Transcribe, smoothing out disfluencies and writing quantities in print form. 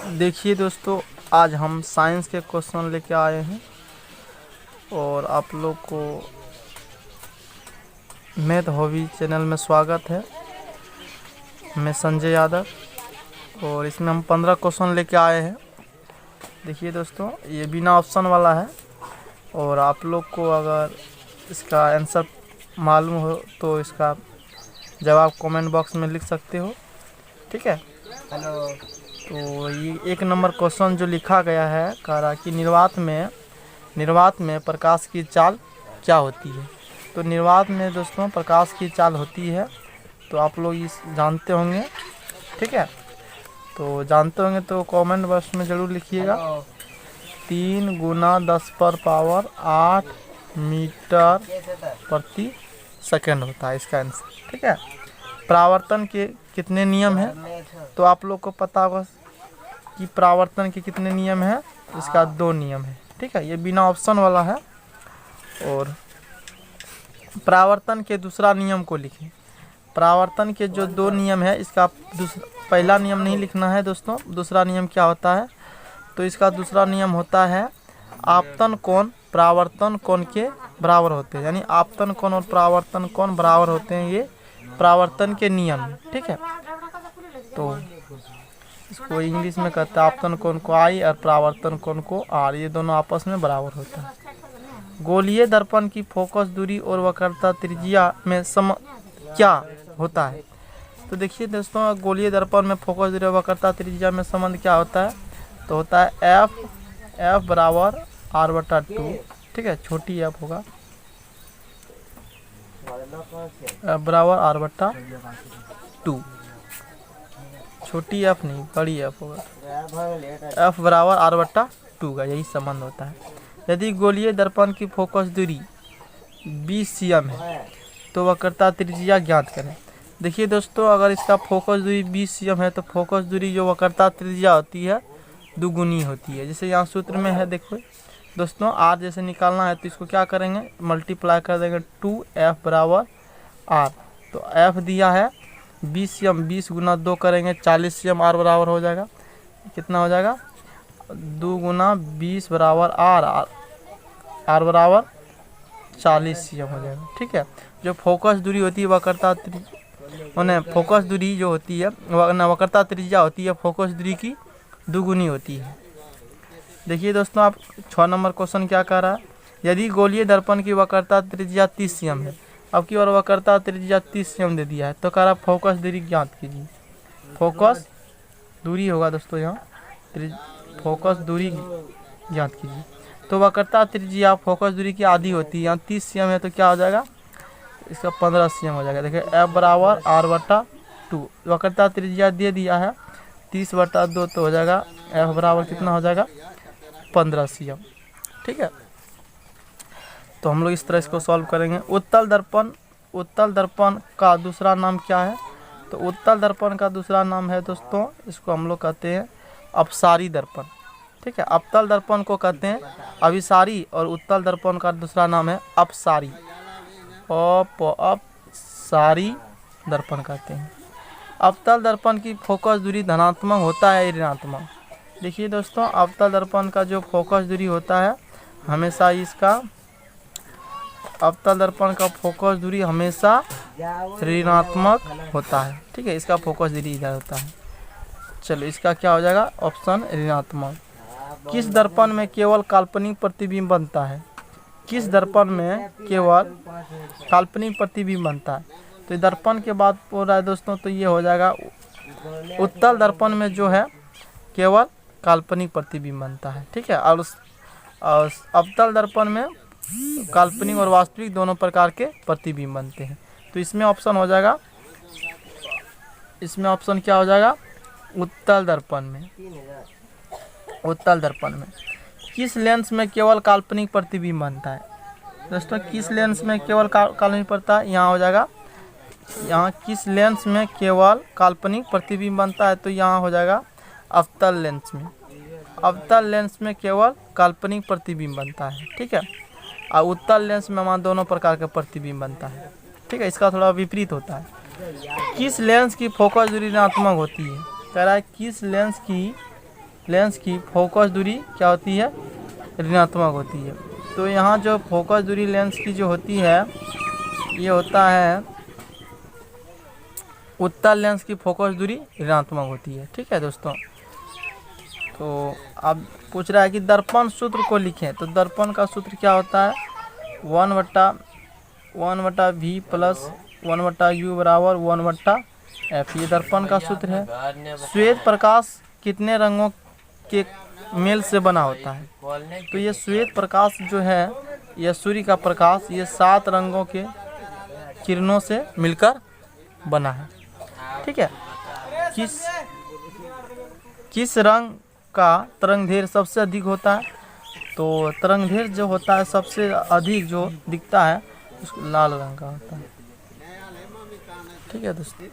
देखिए दोस्तों, आज हम साइंस के क्वेश्चन लेके आए हैं और आप लोग को मैथ हॉबी चैनल में स्वागत है। मैं संजय यादव और इसमें हम 15 क्वेश्चन लेके आए हैं। देखिए दोस्तों, ये बिना ऑप्शन वाला है और आप लोग को अगर इसका आंसर मालूम हो तो इसका जवाब कमेंट बॉक्स में लिख सकते हो, ठीक है। हेलो। तो ये 1 नंबर क्वेश्चन जो लिखा गया है, कह रहा कि निर्वात में प्रकाश की चाल क्या होती है। तो निर्वात में दोस्तों प्रकाश की चाल होती है, तो आप लोग इस जानते होंगे, ठीक है। तो जानते होंगे तो कमेंट बॉक्स में ज़रूर लिखिएगा। 3 × 10⁻8 मीटर प्रति सेकंड होता है इसका आंसर, ठीक है। परावर्तन के कितने नियम हैं, तो आप लोग को पता होगा कि परावर्तन के कितने नियम हैं। इसका 2 नियम है, ठीक है। ये बिना ऑप्शन वाला है। और परावर्तन के दूसरा नियम को लिखें। परावर्तन के जो 2 नियम है, इसका पहला नियम नहीं लिखना है दोस्तों। दूसरा नियम क्या होता है, तो इसका दूसरा नियम होता है आपतन कोण परावर्तन कोण के बराबर होते हैं। यानी आपतन कोण और परावर्तन कोण बराबर होते हैं, ये परावर्तन के नियम है, ठीक है। तो इसको इंग्लिश में कहते हैं आपतन कोण को I और परावर्तन कोण को R, ये दोनों आपस में बराबर होता है। गोलीय दर्पण की फोकस दूरी और वक्रता त्रिज्या में क्या होता है। तो देखिए दोस्तों, गोलीय दर्पण में फोकस दूरी और वक्रता त्रिज्या में संबंध क्या होता है, तो होता है F बराबर R/2, ठीक है। छोटी F होगा, F बराबर R/2, छोटी F नहीं बड़ी F होगा। F बराबर R/2 का यही संबंध होता है। यदि गोलीय दर्पण की फोकस दूरी 20 cm है तो वक्रता त्रिज्या ज्ञात करें। देखिए दोस्तों, अगर इसका फोकस दूरी 20 cm है तो फोकस दूरी जो वक्रता त्रिज्या होती है दुगुनी होती है। जैसे यहाँ सूत्र में है, देखो दोस्तों, R जैसे निकालना है तो इसको क्या करेंगे, मल्टीप्लाई कर देंगे 2F बराबर R। तो F दिया है 20 cm, 20 × 2 करेंगे 40 cm, R बराबर हो जाएगा, कितना हो जाएगा 2 × 20 बराबर R बराबर 40 cm हो जाएगा, ठीक है। जो फोकस दूरी होती है वक्रता मैंने फोकस दूरी जो होती है वक्रता त्रिज्या होती है, फोकस दूरी की दुगुनी होती है। देखिए दोस्तों, आप 6 नंबर क्वेश्चन क्या कह रहा है, यदि गोलीय दर्पण की वक्रता त्रिज्या 30 cm है, अब की बार वक्रता त्रिज्या 30 cm दे दिया है, तो कह रहा फोकस दूरी ज्ञात कीजिए। फोकस दूरी होगा दोस्तों, यहाँ फोकस दूरी ज्ञात कीजिए। तो वक्रता त्रिज्या फोकस दूरी की आधी होती है, यहाँ 30 cm है तो क्या हो जाएगा, इसका 15 cm हो जाएगा। देखिए F बराबर R/2, वक्रता त्रिज्या दे दिया है 30/2, तो हो जाएगा F बराबर कितना हो जाएगा 15 cm, ठीक है। तो हम लोग इस तरह इसको सॉल्व करेंगे। उत्तल दर्पण का दूसरा नाम क्या है, तो उत्तल दर्पण का दूसरा नाम है दोस्तों, इसको हम लोग कहते हैं अपसारी दर्पण, ठीक है। अवतल दर्पण को कहते हैं अभिसारी और उत्तल दर्पण का दूसरा नाम है अपसारी। अपसारी दर्पण कहते हैं। अवतल दर्पण की फोकस दूरी धनात्मक होता है ऋणात्मक। देखिए दोस्तों, अवतल दर्पण का जो फोकस दूरी होता है हमेशा अवतल दर्पण का फोकस दूरी हमेशा ऋणात्मक होता है, ठीक है। इसका फोकस दूरी इधर होता है। चलो, इसका क्या हो जाएगा, ऑप्शन ऋणात्मक। किस दर्पण में केवल काल्पनिक प्रतिबिंब बनता है, किस दर्पण में केवल काल्पनिक प्रतिबिंब बनता है, तो दर्पण के बाद हो रहा है दोस्तों, तो ये हो जाएगा उत्तल दर्पण में जो है केवल काल्पनिक प्रतिबिंब बनता है, ठीक है। और अवतल दर्पण में काल्पनिक और वास्तविक दोनों प्रकार के प्रतिबिंब बनते हैं। तो इसमें ऑप्शन हो जाएगा, इसमें ऑप्शन क्या हो जाएगा, उत्तल दर्पण में। उत्तल दर्पण में किस लेंस में केवल काल्पनिक प्रतिबिंब बनता है, दोस्तों किस लेंस में केवल काल्पनिक बनता है, यहाँ हो जाएगा, यहाँ किस लेंस में केवल काल्पनिक प्रतिबिंब बनता है, तो यहाँ हो जाएगा अवतल लेंस में। अवतल लेंस में केवल काल्पनिक प्रतिबिंब बनता है, ठीक है। और उत्तल लेंस में वहाँ दोनों प्रकार का प्रतिबिंब बनता है, ठीक है। इसका थोड़ा विपरीत होता है। किस लेंस की फोकस दूरी ऋणात्मक होती है, कह रहा है किस लेंस की लेंस की फोकस दूरी क्या होती है, ऋणात्मक होती है। तो यहाँ जो फोकस दूरी लेंस की जो होती है ये होता है, उत्तल लेंस की फोकस दूरी ऋणात्मक होती है। ठीक है दोस्तों। तो अब पूछ रहा है कि दर्पण सूत्र को लिखें, तो दर्पण का सूत्र क्या होता है, 1/v प्लस 1/u बराबर 1/f, ये दर्पण का सूत्र है। श्वेत प्रकाश कितने रंगों के मेल से बना होता है, तो ये श्वेत प्रकाश जो है, यह सूर्य का प्रकाश, ये 7 रंगों के किरणों से मिलकर बना है। ठीक है। किस रंग का तरंगदैर्घ्य सबसे अधिक होता है, तो तरंगदैर्घ्य जो होता है सबसे अधिक जो दिखता है उसको लाल रंग का होता है। ठीक है दोस्तों।